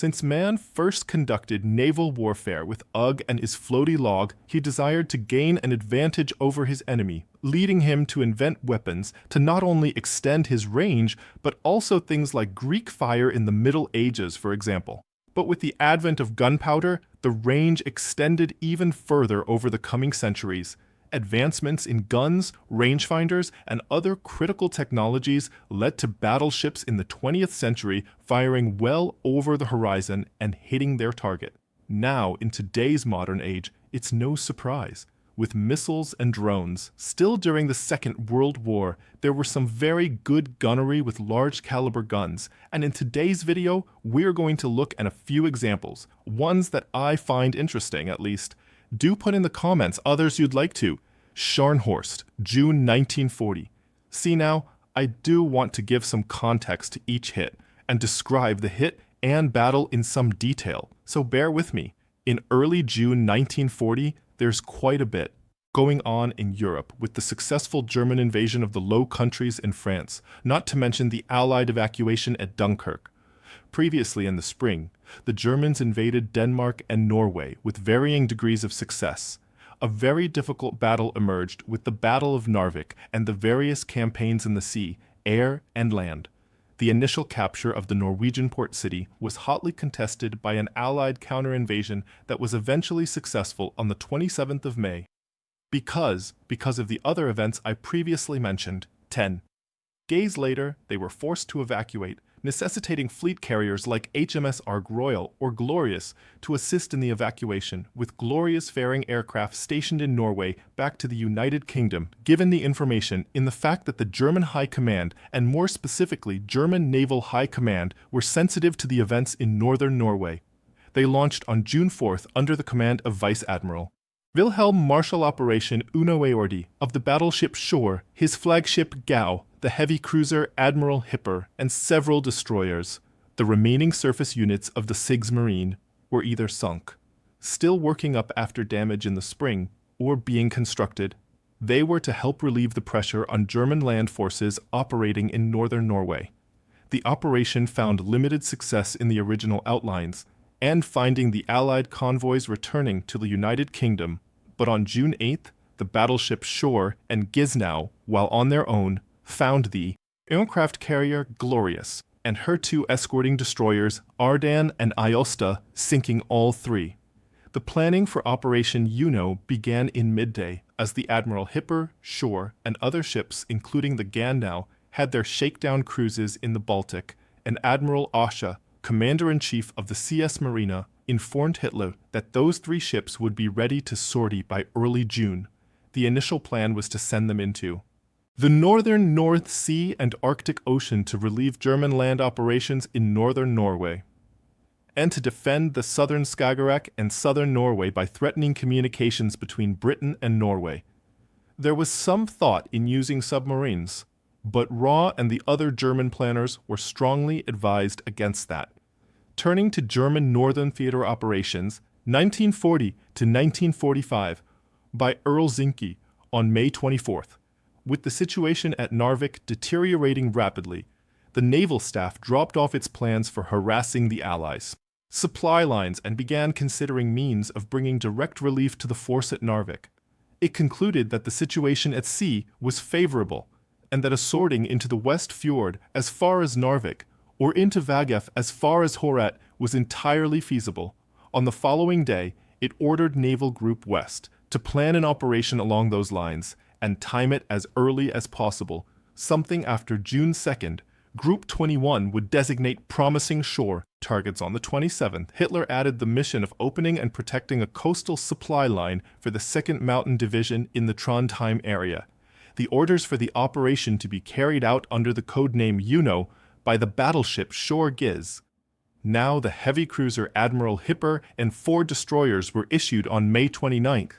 Since man first conducted naval warfare with UG and his floaty log, he desired to gain an advantage over his enemy, leading him to invent weapons to not only extend his range, but also things like Greek fire in the Middle Ages, for example. But with the advent of gunpowder, the range extended even further over the coming centuries. Advancements in guns, rangefinders, and other critical technologies led to battleships in the 20th century firing well over the horizon and hitting their target. Now, in today's modern age, it's no surprise. With missiles and drones, still during the Second World War, there were some very good gunnery with large caliber guns, and in today's video, we're going to look at a few examples, ones that I find interesting at least. Do put in the comments others you'd like to. Scharnhorst, June 1940. See now, I do want to give some context to each hit and describe the hit and battle in some detail, so bear with me. In early June 1940, there's quite a bit going on in Europe with the successful German invasion of the Low Countries in France, not to mention the Allied evacuation at Dunkirk. Previously in the spring, the Germans invaded Denmark and Norway with varying degrees of success. A very difficult battle emerged with the Battle of Narvik and the various campaigns in the sea, air, and land. The initial capture of the Norwegian port city was hotly contested by an Allied counter-invasion that was eventually successful on the 27th of May. Because of the other events I previously mentioned, 10 days later, they were forced to evacuate, necessitating fleet carriers like HMS Royal or Glorious to assist in the evacuation, with Glorious faring aircraft stationed in Norway back to the United Kingdom, given the information in the fact that the German High Command, and more specifically German Naval High Command, were sensitive to the events in northern Norway. They launched on June 4th under the command of Vice Admiral Wilhelm Marshal Operation Uno Eordi of the battleship Shore, his flagship Gau, the heavy cruiser Admiral Hipper, and several destroyers. The remaining surface units of the Kriegsmarine were either sunk, still working up after damage in the spring, or being constructed. They were to help relieve the pressure on German land forces operating in northern Norway. The operation found limited success in the original outlines, and finding the Allied convoys returning to the United Kingdom, but on June 8th, the battleship Shore and Gisnau, while on their own, found the aircraft carrier Glorious and her two escorting destroyers Ardan and Aosta, sinking all three. The planning for Operation Uno began in midday as the Admiral Hipper, Shore, and other ships, including the Gandau, had their shakedown cruises in the Baltic, and Admiral Asche, Commander-in-Chief of the CS Marina, informed Hitler that those three ships would be ready to sortie by early June. The initial plan was to send them into the northern North Sea and Arctic Ocean to relieve German land operations in northern Norway, and to defend the southern Skagerrak and southern Norway by threatening communications between Britain and Norway. There was some thought in using submarines, but Raw and the other German planners were strongly advised against that. Turning to German Northern Theater operations, 1940 to 1945, by Earl Zinke on May 24th. With the situation at Narvik deteriorating rapidly, the naval staff dropped off its plans for harassing the Allies supply lines and began considering means of bringing direct relief to the force at Narvik. It concluded that the situation at sea was favorable, and that a sorting into the West Fjord as far as Narvik, or into Vagef as far as Horat, was entirely feasible. On the following day, it ordered Naval Group West to plan an operation along those lines and time it as early as possible. Something after June 2nd, Group 21 would designate promising shore targets. On the 27th, Hitler added the mission of opening and protecting a coastal supply line for the 2nd Mountain Division in the Trondheim area. The orders for the operation to be carried out under the codename Uno by the battleship Shore Giz. Now the heavy cruiser Admiral Hipper and 4 destroyers were issued on May 29th.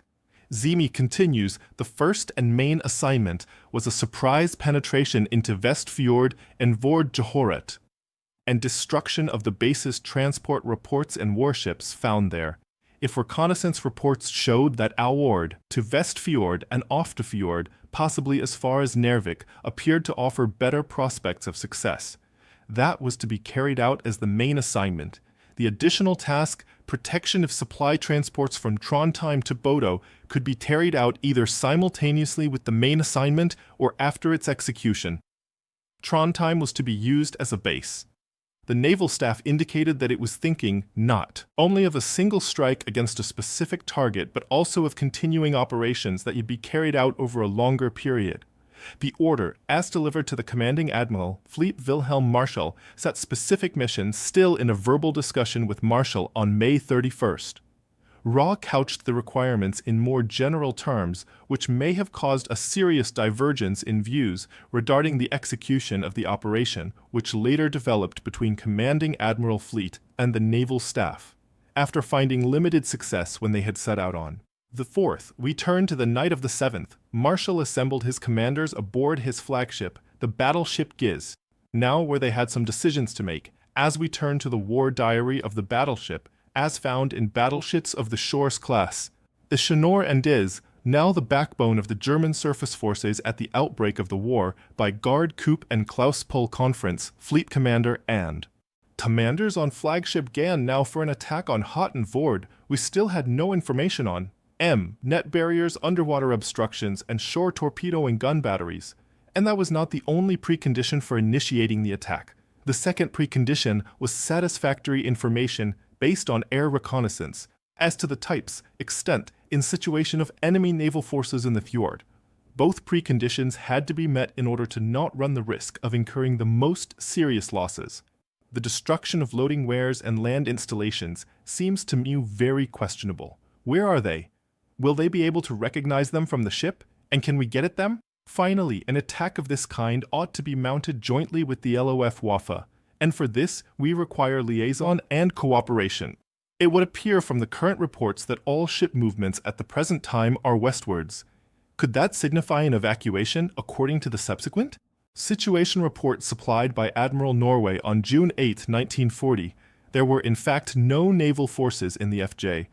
Zimi continues, the first and main assignment was a surprise penetration into Vestfjord and Vord-Johoret, and destruction of the base's transport reports and warships found there. If reconnaissance reports showed that Aord to Vestfjord and Oftefjord, possibly as far as Narvik, appeared to offer better prospects of success, that was to be carried out as the main assignment. The additional task, protection of supply transports from Trondheim to Bodo, could be carried out either simultaneously with the main assignment or after its execution. Trondheim was to be used as a base. The naval staff indicated that it was thinking not only of a single strike against a specific target, but also of continuing operations that would be carried out over a longer period. The order, as delivered to the commanding admiral, Fleet Wilhelm Marschall, set specific missions still in a verbal discussion with Marschall on May 31st. Raw couched the requirements in more general terms, which may have caused a serious divergence in views regarding the execution of the operation, which later developed between Commanding Admiral Fleet and the naval staff, after finding limited success when they had set out on the 4th. We turn to the night of the 7th. Marschall assembled his commanders aboard his flagship, the battleship Giz, now where they had some decisions to make, as we turn to the war diary of the battleship, as found in battleships of the Schor's class. The Scharnhorst and Giz, now the backbone of the German surface forces at the outbreak of the war, by Gard Koop and Klaus Pohl Conference, fleet commander and commanders on flagship Gan now for an attack on Houghton Voord, we still had no information on. Net barriers, underwater obstructions, and shore torpedo and gun batteries. And that was not the only precondition for initiating the attack. The second precondition was satisfactory information based on air reconnaissance as to the types, extent, and situation of enemy naval forces in the fjord. Both preconditions had to be met in order to not run the risk of incurring the most serious losses. The destruction of loading wares and land installations seems to me very questionable. Where are they? Will they be able to recognize them from the ship? And can we get at them? Finally, an attack of this kind ought to be mounted jointly with the LOF WAFA, and for this we require liaison and cooperation. It would appear from the current reports that all ship movements at the present time are westwards. Could that signify an evacuation according to the subsequent situation report supplied by Admiral Norway on June 8, 1940? There were in fact no naval forces in the FJ.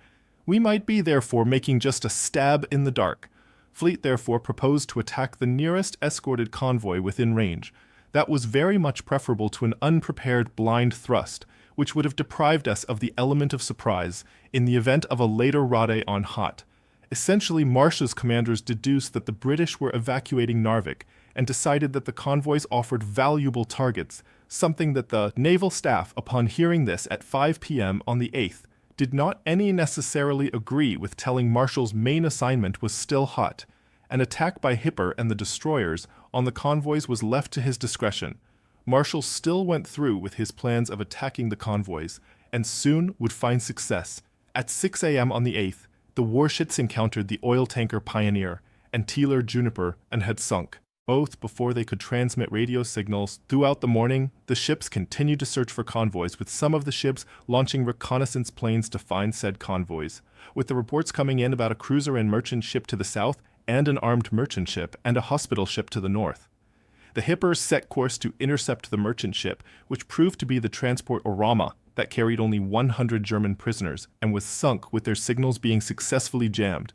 We might be therefore making just a stab in the dark. Fleet therefore proposed to attack the nearest escorted convoy within range. That was very much preferable to an unprepared blind thrust, which would have deprived us of the element of surprise in the event of a later raid on Hot. Essentially, Marschall's commanders deduced that the British were evacuating Narvik and decided that the convoys offered valuable targets, something that the naval staff, upon hearing this at 5 p.m. on the 8th, did not any necessarily agree with, telling Marschall's main assignment was still Hot. An attack by Hipper and the destroyers on the convoys was left to his discretion. Marschall still went through with his plans of attacking the convoys, and soon would find success. At 6 a.m. on the 8th, the warships encountered the oil tanker Pioneer and Teeler Juniper and had sunk. Both before they could transmit radio signals. Throughout the morning, the ships continued to search for convoys, with some of the ships launching reconnaissance planes to find said convoys, with the reports coming in about a cruiser and merchant ship to the south and an armed merchant ship and a hospital ship to the north. The Hippers set course to intercept the merchant ship, which proved to be the transport Orama that carried only 100 German prisoners and was sunk with their signals being successfully jammed.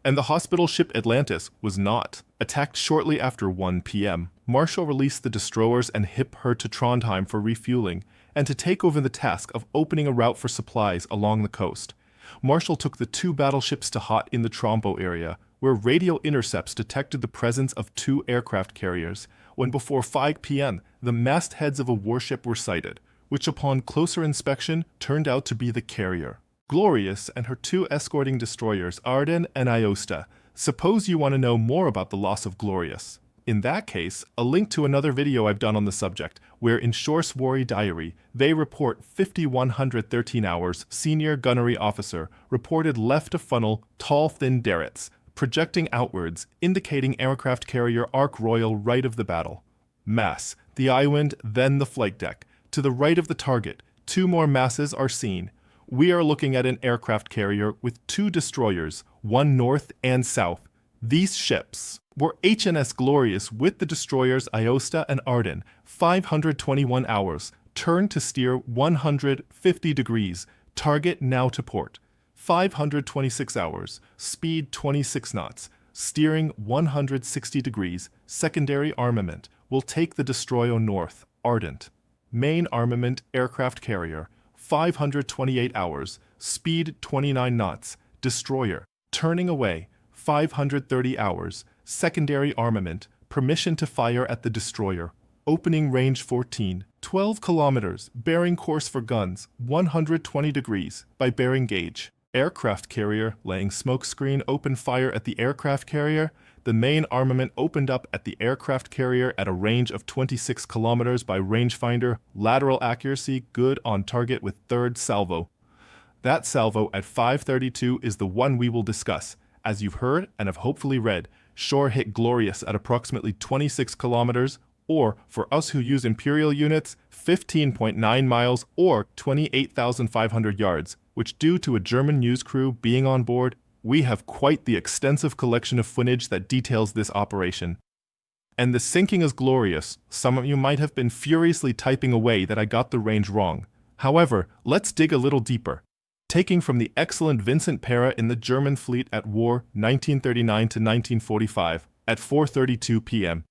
And the hospital ship Atlantis was not. Attacked shortly after 1 p.m., Marschall released the destroyers and hip her to Trondheim for refueling and to take over the task of opening a route for supplies along the coast. Marschall took the 2 battleships to Hot in the Trombo area, where radio intercepts detected the presence of 2 aircraft carriers, when before 5 p.m. the mastheads of a warship were sighted, which upon closer inspection turned out to be the carrier Glorious and her 2 escorting destroyers Arden and Aosta. Suppose you want to know more about the loss of Glorious. In that case, a link to another video I've done on the subject, where in Schor's War Diary, they report 5113 hours senior gunnery officer reported left of funnel tall thin derricks, projecting outwards, indicating aircraft carrier Ark Royal right of the battle. Mass, the Iwind, then the flight deck. To the right of the target, 2 more masses are seen. We are looking at an aircraft carrier with 2 destroyers, one north and south. These ships were HMS Glorious with the destroyers Aosta and Arden, 521 hours, turn to steer 150 degrees, target now to port. 526 hours, speed 26 knots, steering 160 degrees, secondary armament will take the destroyer north, Ardent. Main armament aircraft carrier, 528 hours, speed 29 knots, destroyer, turning away, 530 hours, secondary armament, permission to fire at the destroyer, opening range 14, 12 kilometers, bearing course for guns, 120 degrees, by bearing gauge. Aircraft carrier, laying smokescreen, open fire at the aircraft carrier. The main armament opened up at the aircraft carrier at a range of 26 kilometers by rangefinder, lateral accuracy good on target with third salvo. That salvo at 532 is the one we will discuss. As you've heard and have hopefully read, Shore hit Glorious at approximately 26 kilometers, or for us who use imperial units, 15.9 miles or 28,500 yards, which due to a German news crew being on board, we have quite the extensive collection of footage that details this operation. And the sinking is glorious. Some of you might have been furiously typing away that I got the range wrong. However, let's dig a little deeper. Taking from the excellent Vincent Pera in the German fleet at war 1939 to 1945 at 4:32 p.m.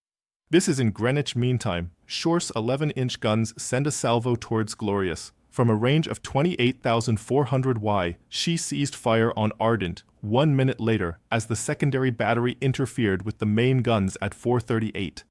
This is in Greenwich Mean Time. Shore's 11-inch guns send a salvo towards Glorious. From a range of 28,400 Y, she ceased fire on Ardent 1 minute later as the secondary battery interfered with the main guns at 4:38.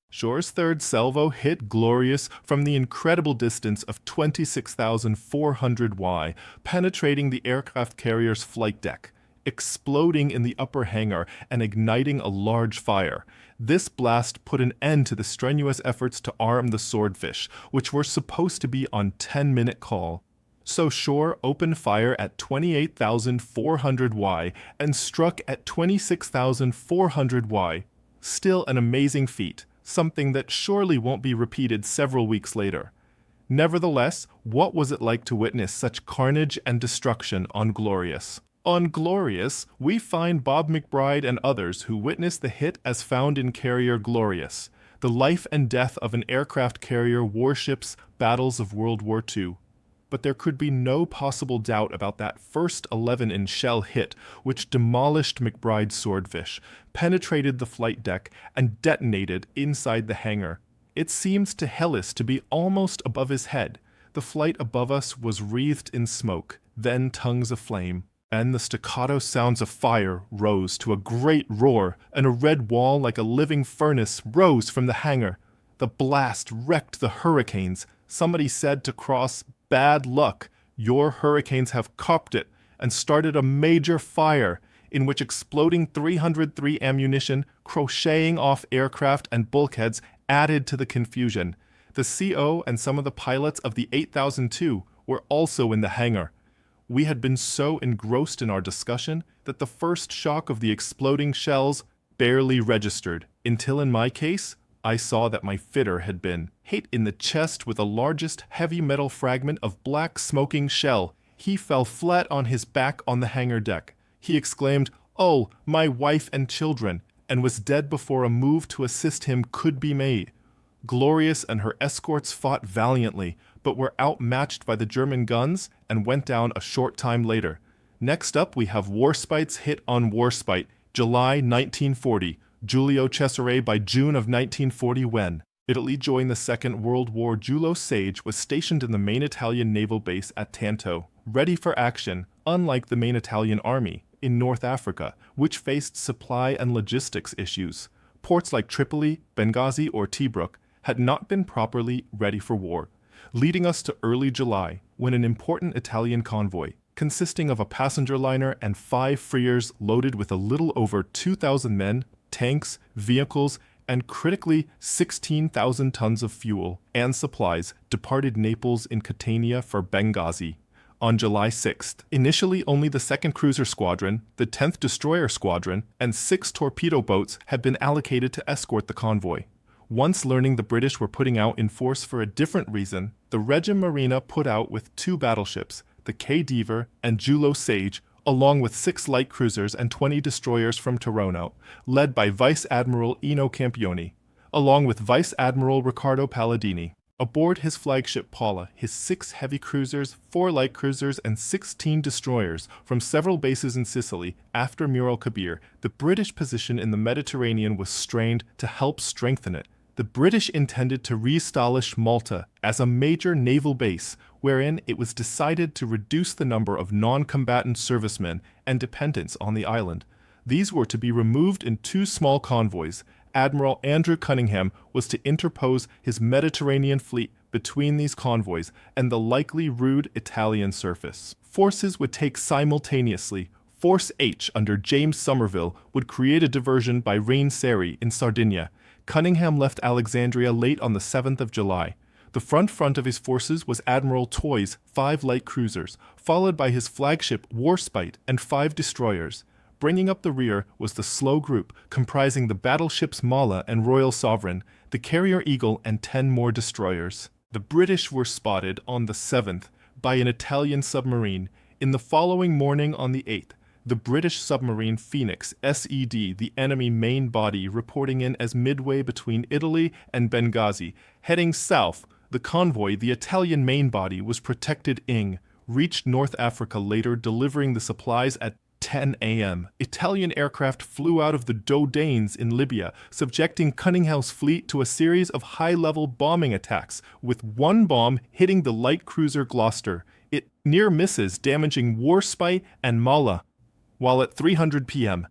Shore's third salvo hit Glorious from the incredible distance of 26,400 Y, penetrating the aircraft carrier's flight deck, exploding in the upper hangar and igniting a large fire. This blast put an end to the strenuous efforts to arm the Swordfish, which were supposed to be on 10-minute call. So Shore opened fire at 28,400 Y and struck at 26,400 Y. Still an amazing feat, something that surely won't be repeated several weeks later. Nevertheless, what was it like to witness such carnage and destruction on Glorious? On Glorious, we find Bob McBride and others who witnessed the hit as found in carrier Glorious, the life and death of an aircraft carrier warships battles of World War II. But there could be no possible doubt about that first 11-inch shell hit, which demolished McBride's Swordfish, penetrated the flight deck, and detonated inside the hangar. It seems to Hellas to be almost above his head. The flight above us was wreathed in smoke, then tongues of flame. And the staccato sounds of fire rose to a great roar, and a red wall like a living furnace rose from the hangar. The blast wrecked the Hurricanes. Somebody said to Cross, "Bad luck. Your Hurricanes have copped it," and started a major fire, in which exploding 303 ammunition, crocheting off aircraft and bulkheads added to the confusion. The CO and some of the pilots of the 8002 were also in the hangar. We had been so engrossed in our discussion that the first shock of the exploding shells barely registered, until in my case, I saw that my fitter had been hit in the chest with the largest heavy metal fragment of black smoking shell. He fell flat on his back on the hangar deck. He exclaimed, "Oh, my wife and children," and was dead before a move to assist him could be made. Glorious and her escorts fought valiantly, but were outmatched by the German guns and went down a short time later. Next up, we have Warspite's hit on Warspite, July 1940, Giulio Cesare by June of 1940 when Italy joined the Second World War. Giulio Cesare was stationed in the main Italian naval base at Tanto, ready for action, unlike the main Italian army in North Africa, which faced supply and logistics issues. Ports like Tripoli, Benghazi, or Tobruk had not been properly ready for war, leading us to early July, when an important Italian convoy, consisting of a passenger liner and 5 freighters loaded with a little over 2,000 men, tanks, vehicles, and critically 16,000 tons of fuel and supplies, departed Naples in Catania for Benghazi on July 6th. Initially, only the 2nd Cruiser Squadron, the 10th Destroyer Squadron, and 6 torpedo boats had been allocated to escort the convoy. Once learning the British were putting out in force for a different reason, the Regia Marina put out with 2 battleships, the K. Deaver and Giulio Cesare, along with 6 light cruisers and 20 destroyers from Toronto, led by Vice Admiral Eno Campioni, along with Vice Admiral Riccardo Palladini. Aboard his flagship Paula, his 6 heavy cruisers, 4 light cruisers, and 16 destroyers from several bases in Sicily after Mural Kabir, the British position in the Mediterranean was strained to help strengthen it. The British intended to re-establish Malta as a major naval base, wherein it was decided to reduce the number of non-combatant servicemen and dependents on the island. These were to be removed in 2 small convoys. Admiral Andrew Cunningham was to interpose his Mediterranean fleet between these convoys and the likely rude Italian surface. Forces would take simultaneously. Force H under James Somerville would create a diversion by Rain Seri in Sardinia. Cunningham left Alexandria late on the 7th of July. The front of his forces was Admiral Toy's 5 light cruisers, followed by his flagship Warspite and 5 destroyers. Bringing up the rear was the slow group comprising the battleships Mala and Royal Sovereign, the carrier Eagle, and 10 more destroyers. The British were spotted on the 7th by an Italian submarine. In the following morning on the 8th, the British submarine Phoenix SED, the enemy main body, reporting in as midway between Italy and Benghazi. Heading south, the convoy, the Italian main body, was protected ing, reached North Africa later, delivering the supplies at 10 a.m. Italian aircraft flew out of the Dodanes in Libya, subjecting Cunningham's fleet to a series of high-level bombing attacks, with 1 bomb hitting the light cruiser Gloucester. It near misses, damaging Warspite and Mala. While at 3:00 p.m.,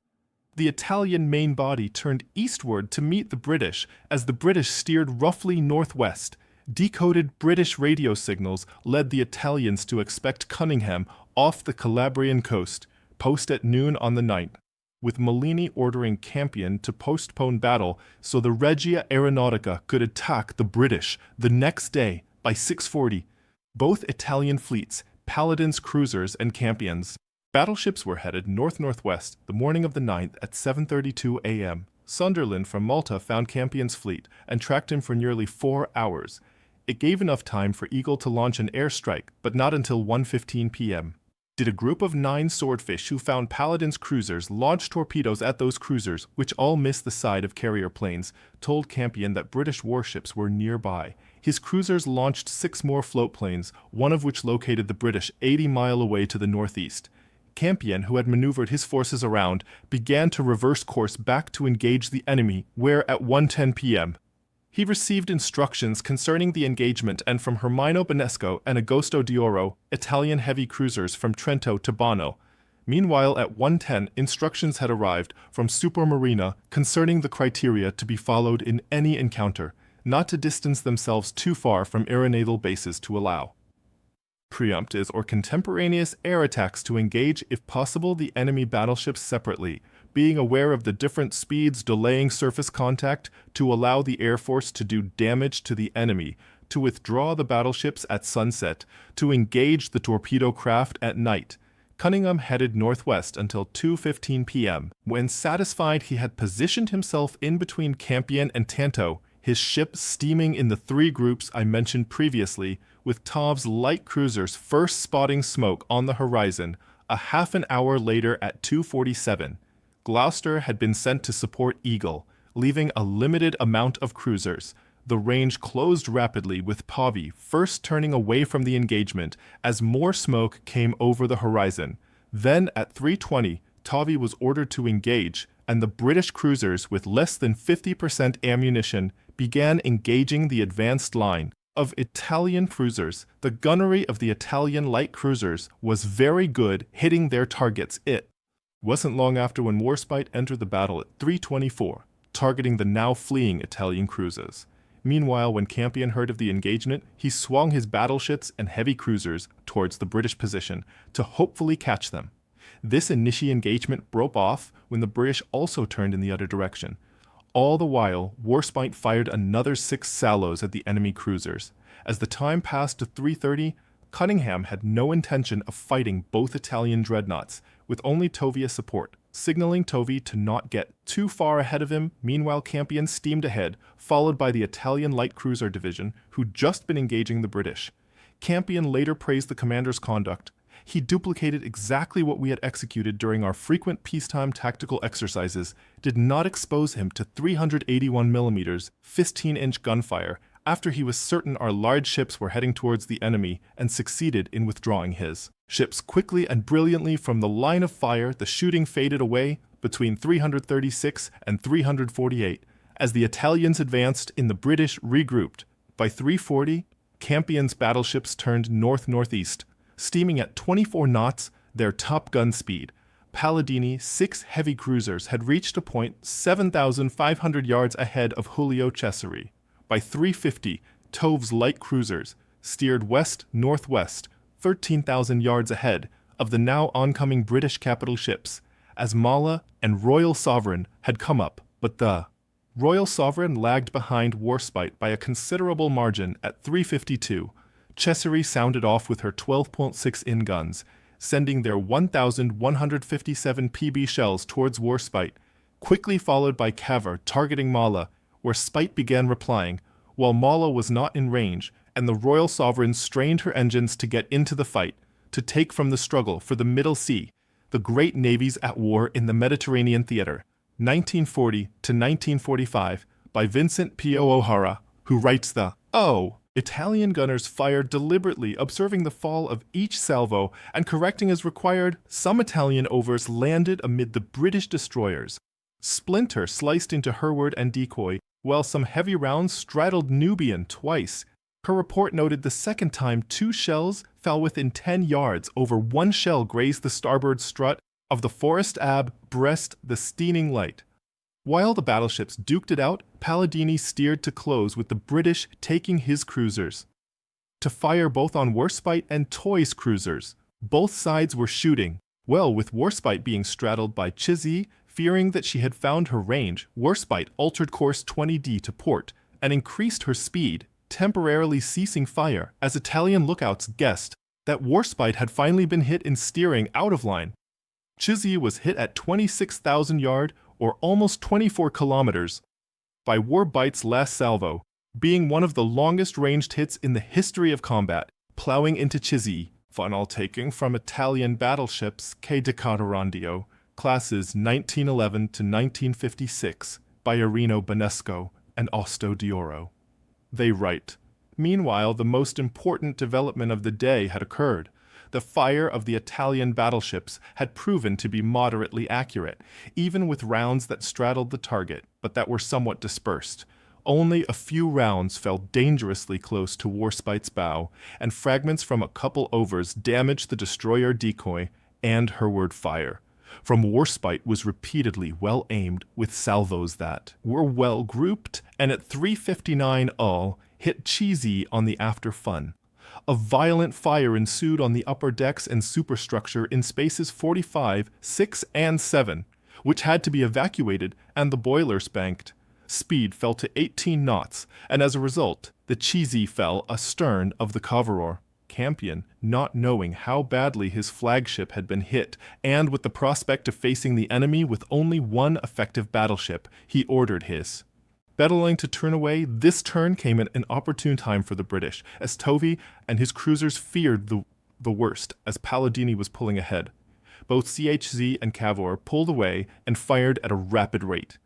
the Italian main body turned eastward to meet the British as the British steered roughly northwest. Decoded British radio signals led the Italians to expect Cunningham off the Calabrian coast, post at noon on the 9th, with Mellini ordering Campion to postpone battle so the Regia Aeronautica could attack the British the next day by 6:40. Both Italian fleets, Paladin's cruisers and Campions. Battleships were headed north-northwest the morning of the 9th at 7:32 a.m. Sunderland from Malta found Campion's fleet and tracked him for nearly 4 hours. It gave enough time for Eagle to launch an airstrike, but not until 1:15 p.m. Did a group of 9 swordfish who found Paladin's cruisers launch torpedoes at those cruisers, which all missed the side of carrier planes, told Campion that British warships were nearby. His cruisers launched 6 more float planes, one of which located the British 80 miles away to the northeast. Campion, who had maneuvered his forces around, began to reverse course back to engage the enemy, where at 1:10 p.m. he received instructions concerning the engagement and from Hermino Bonesco and Agosto d'Oro, Italian heavy cruisers from Trento to Bono. Meanwhile, at 1:10, instructions had arrived from Supermarina concerning the criteria to be followed in any encounter, not to distance themselves too far from aeronaval bases to allow preemptive or contemporaneous air attacks to engage, if possible, the enemy battleships separately, being aware of the different speeds delaying surface contact to allow the Air Force to do damage to the enemy, to withdraw the battleships at sunset, to engage the torpedo craft at night. Cunningham headed northwest until 2:15 p.m. When satisfied he had positioned himself in between Campion and Tanto, his ship steaming in the 3 groups I mentioned previously, with Tov's light cruisers first spotting smoke on the horizon, a half an hour later at 2:47. Gloucester had been sent to support Eagle, leaving a limited amount of cruisers. The range closed rapidly, with Pavie first turning away from the engagement as more smoke came over the horizon. Then at 3:20, Tovie was ordered to engage, and the British cruisers, with less than 50% ammunition, began engaging the advanced line of Italian cruisers. The gunnery of the Italian light cruisers was very good, hitting their targets. It wasn't long after when Warspite entered the battle at 3:24, targeting the now fleeing Italian cruisers. Meanwhile, when Campion heard of the engagement, he swung his battleships and heavy cruisers towards the British position to hopefully catch them. This initial engagement broke off when the British also turned in the other direction. All the while, Warspite fired another 6 salvos at the enemy cruisers. As the time passed to 3:30, Cunningham had no intention of fighting both Italian dreadnoughts, with only Tovie as support, signaling Tovie to not get too far ahead of him. Meanwhile, Campion steamed ahead, followed by the Italian light cruiser division, who'd just been engaging the British. Campion later praised the commander's conduct. He duplicated exactly what we had executed during our frequent peacetime tactical exercises, did not expose him to 381mm, 15-inch gunfire, after he was certain our large ships were heading towards the enemy, and succeeded in withdrawing his ships quickly and brilliantly from the line of fire. The shooting faded away between 336 and 348, As the Italians advanced and the British regrouped, by 3:40, Campion's battleships turned north-northeast, steaming at 24 knots, their top gun speed. Palladini's 6 heavy cruisers had reached a point 7,500 yards ahead of Giulio Cesare. By 3:50, Tove's light cruisers steered west-northwest, 13,000 yards ahead of the now oncoming British capital ships, as Mala and Royal Sovereign had come up, but the Royal Sovereign lagged behind Warspite by a considerable margin at 3:52. Cesare sounded off with her 12.6-in guns, sending their 1,157 PB shells towards Warspite, quickly followed by Cavour targeting Mala, where Spite began replying, while Mala was not in range, and the Royal Sovereign strained her engines to get into the fight, to take from the struggle for the Middle Sea, the great navies at war in the Mediterranean theater, 1940 to 1945, by Vincent P. O'Hara, who writes the Italian gunners fired deliberately, observing the fall of each salvo and correcting as required. Some Italian overs landed amid the British destroyers. Splinter sliced into Herward and Decoy, while some heavy rounds straddled Nubian twice. Her report noted the second time 2 shells fell within 10 yards over 1 shell grazed the starboard strut of the Forest Ab Brest the Steaming Light. While the battleships duked it out, Palladini steered to close with the British taking his cruisers to fire both on Warspite and Toy's cruisers. Both sides were shooting, well, with Warspite being straddled by Cesare. Fearing that she had found her range, Warspite altered course 20D to port and increased her speed, temporarily ceasing fire as Italian lookouts guessed that Warspite had finally been hit in steering out of line. Cesare was hit at 26,000 yard, or almost 24 kilometers, by Warbite's last salvo, being one of the longest ranged hits in the history of combat, plowing into Cesare. Funnel taking from Italian battleships Che di Carorandio, classes 1911 to 1956, by Arino Bonesco and Osto Dioro. They write, meanwhile, the most important development of the day had occurred. The fire of the Italian battleships had proven to be moderately accurate, even with rounds that straddled the target, but that were somewhat dispersed. Only a few rounds fell dangerously close to Warspite's bow, and fragments from a couple overs damaged the destroyer Decoy and Herward fire. From Warspite was repeatedly well aimed with salvos that were well grouped, and at 3:59 all hit Cesare on the after fun. A violent fire ensued on the upper decks and superstructure in spaces 45, 6, and 7, which had to be evacuated, and the boilers banked. Speed fell to 18 knots, and as a result, the Cesare fell astern of the Cavour. Campion, not knowing how badly his flagship had been hit, and with the prospect of facing the enemy with only one effective battleship, he ordered his bettling to turn away. This turn came at an opportune time for the British, as Tovey and his cruisers feared the worst as Palladini was pulling ahead. Both CHZ and Cavour pulled away and fired at a rapid rate.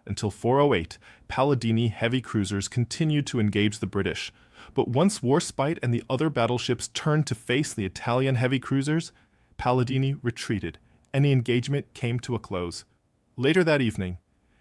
Until 4:08, Palladini heavy cruisers continued to engage the British, but once Warspite and the other battleships turned to face the Italian heavy cruisers, Palladini retreated, and the engagement came to a close. Later that evening,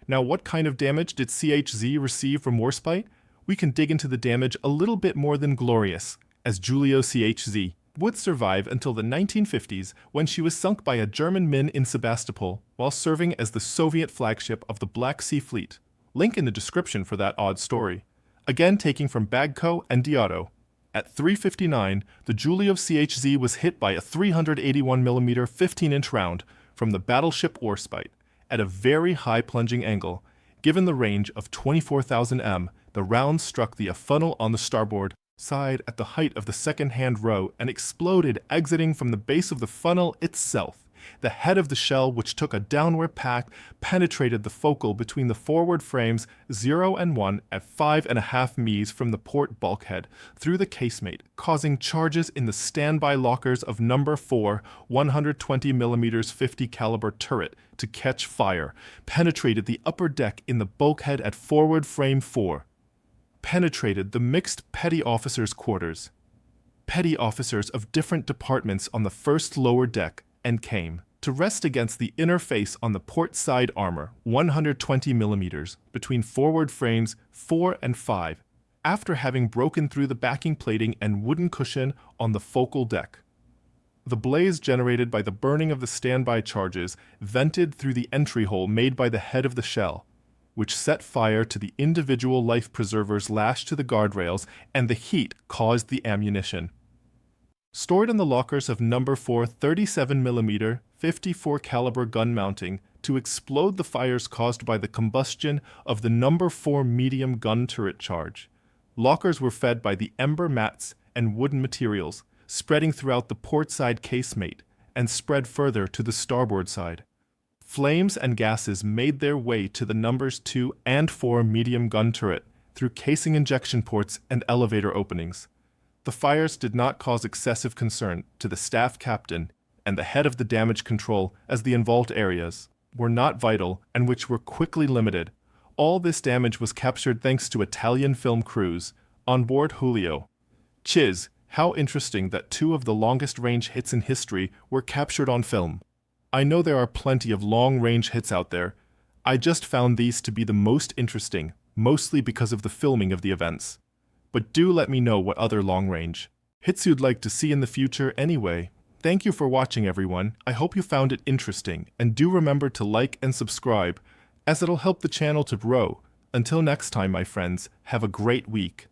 now what kind of damage did CHZ receive from Warspite? We can dig into the damage a little bit more than glorious, as Giulio CHZ would survive until the 1950s when she was sunk by a German min in Sebastopol while serving as the Soviet flagship of the Black Sea Fleet. Link in the description for that odd story. Again taking from Bagco and Diotto. At 3:59, the Giulio CHZ was hit by a 381mm 15-inch round from the battleship Warspite at a very high plunging angle. Given the range of 24,000 m, the round struck the funnel on the starboard side at the height of the second-hand row and exploded, exiting from the base of the funnel itself. The head of the shell, which took a downward path, penetrated the focal between the forward frames 0 and 1 at 5.5 ms from the port bulkhead through the casemate, causing charges in the standby lockers of number 4 120mm 50 caliber turret to catch fire, penetrated the upper deck in the bulkhead at forward frame 4, penetrated the mixed petty officers' quarters, petty officers of different departments on the first lower deck, and came to rest against the inner face on the port side armor, 120 millimeters, between forward frames 4 and 5, after having broken through the backing plating and wooden cushion on the focal deck. The blaze generated by the burning of the standby charges vented through the entry hole made by the head of the shell, which set fire to the individual life preservers lashed to the guardrails, and the heat caused the ammunition. Stored in the lockers of No. 4 37mm 54 caliber gun mounting to explode the fires caused by the combustion of the No. 4 medium gun turret charge. Lockers were fed by the ember mats and wooden materials, spreading throughout the port side casemate and spread further to the starboard side. Flames and gases made their way to the numbers 2 and 4 medium gun turret through casing injection ports and elevator openings. The fires did not cause excessive concern to the staff captain and the head of the damage control, as the involved areas were not vital and which were quickly limited. All this damage was captured thanks to Italian film crews on board Giulio. Chiz, how interesting that 2 of the longest range hits in history were captured on film. I know there are plenty of long-range hits out there. I just found these to be the most interesting, mostly because of the filming of the events. But do let me know what other long-range hits you'd like to see in the future anyway. Thank you for watching, everyone. I hope you found it interesting, and do remember to like and subscribe, as it'll help the channel to grow. Until next time, my friends, have a great week.